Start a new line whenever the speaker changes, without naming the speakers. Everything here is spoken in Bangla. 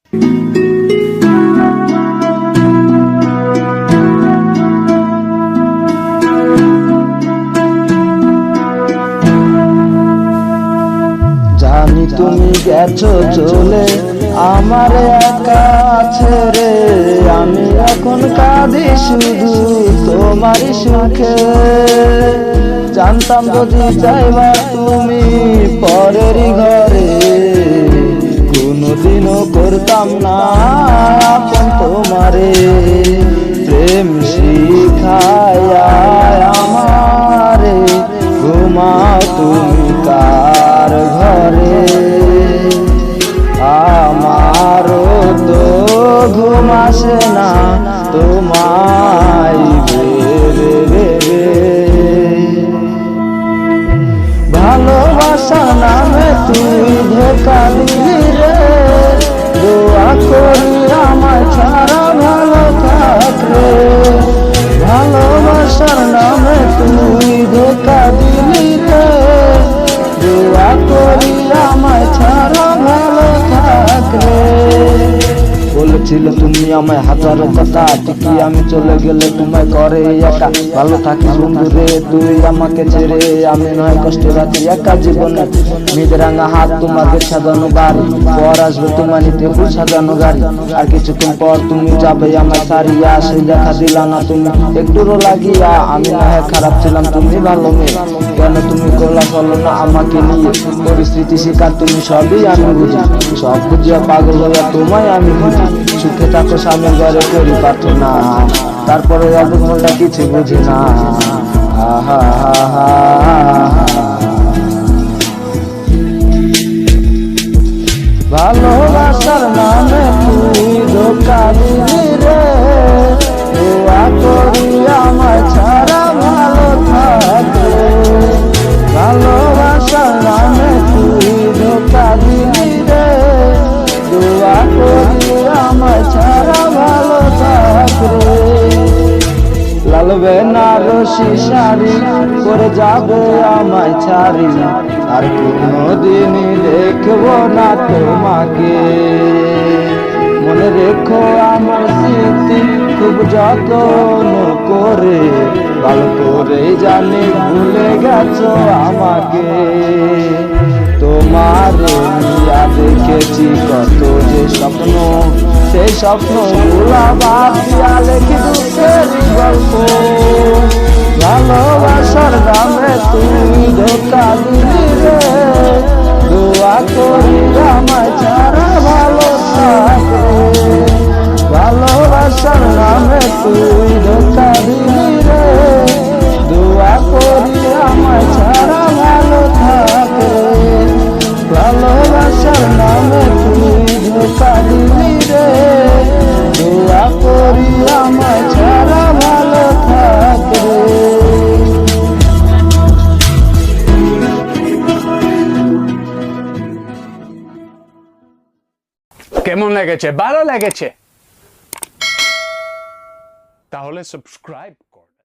জানি তুমি গেছো চলে আমার একা ছেড়ে, আমি এখন কাঁদি শুধু তোমারই সুখে। জানতাম যদি যাইবা তুমি পরেরই ঘরে, কোনোদিনও করতাম না আপন তোমারে। প্রেম শিখায় আমারে, ঘুমাও তুমি কার ঘরে? আমারও তো ঘুম আসে না তোমায় ভেবে ভেবে। ভালোবাসা নামে তুই ধোঁকা দিলি রে, দোয়া করি আমায় ছাড়া ভালো থাক রে। ভালোবাসার নামে তুই ধোঁকা দিলি রে, দোয়া করি আমায় ছাড়া ভালো থাক রে। বলেছিলে তুমি আমায় হাজারো কথা, ঠিকই আমি চলে গেলে তোমায় করে একা। ভালো থাকি বন্ধুরে তুই আমাকে ছেড়ে, আমি নয় কষ্টে রাখি একা জীবনে। নিজের রাঙা হাত তোমাদের সাজানো বাড়ি, পর আসবে তোমার নিতে ফুল সাজানো গাড়ি। আর কিছুক্ষণ পর তুমি যাবে আমায় সারিয়া, সেই দেখা দিলা না তুমি একটুরও লাগিয়া। আমি না হয় খারাপ ছিলাম, তুমি ভালো মেয়ে, কেন তুমি করলা চলো না আমাকে নিয়ে? পরিস্থিতি শিকার তুমি সবই আমি বুঝি, সব বুঝিয়া পাগল হইয়া তোমায় আমি বুঝি। সুখে থাকো স্বামীর ঘরে করি প্রার্থনা, তারপরে অবস্থা কিছু বুঝি না। আহা ভালোবাসার নামে তুই ধোঁকা দিলি রে, দোয়া করি আমায় ছাড়া ভালো থাকে। ভালোবাসার নামে তুই ধোঁকা দিলি রে, দোয়া করি আমায় ছাড়া ভালো থাকবে। লালবে না রশি শাড়ি করে যাবে আমায় ছাড়ি, আর কোনোদিনই দেখবো না তোমাকে। মনে রেখো আমার স্মৃতি খুব যত্ন করে, ভালো করে জানি ভুলে গেছো আমাকে। তোমার নিয়া দেখেছি কত যে স্বপ্ন, সেই স্বপ্নগুলা বাদ দিয়া লেখি দুঃখের গল্প। ভালোবাসার নামে তুই ধোঁকা দিলি রে, দোয়া করি আমায় ছাড়া ভালো থাকবে। ভালোবাসার নামে তুই ধোঁকা দিলি রে, দোয়া করি আমায় ছাড়া ভালো থাকবে। ভালোবাসার নামে তুই ধোঁকা দিলি রে, দোয়া করি আমায় ছাড়া ভালো থাকবে।
কেমন লেগেছে? ভালো লেগেছে? তাহলে সাবস্ক্রাইব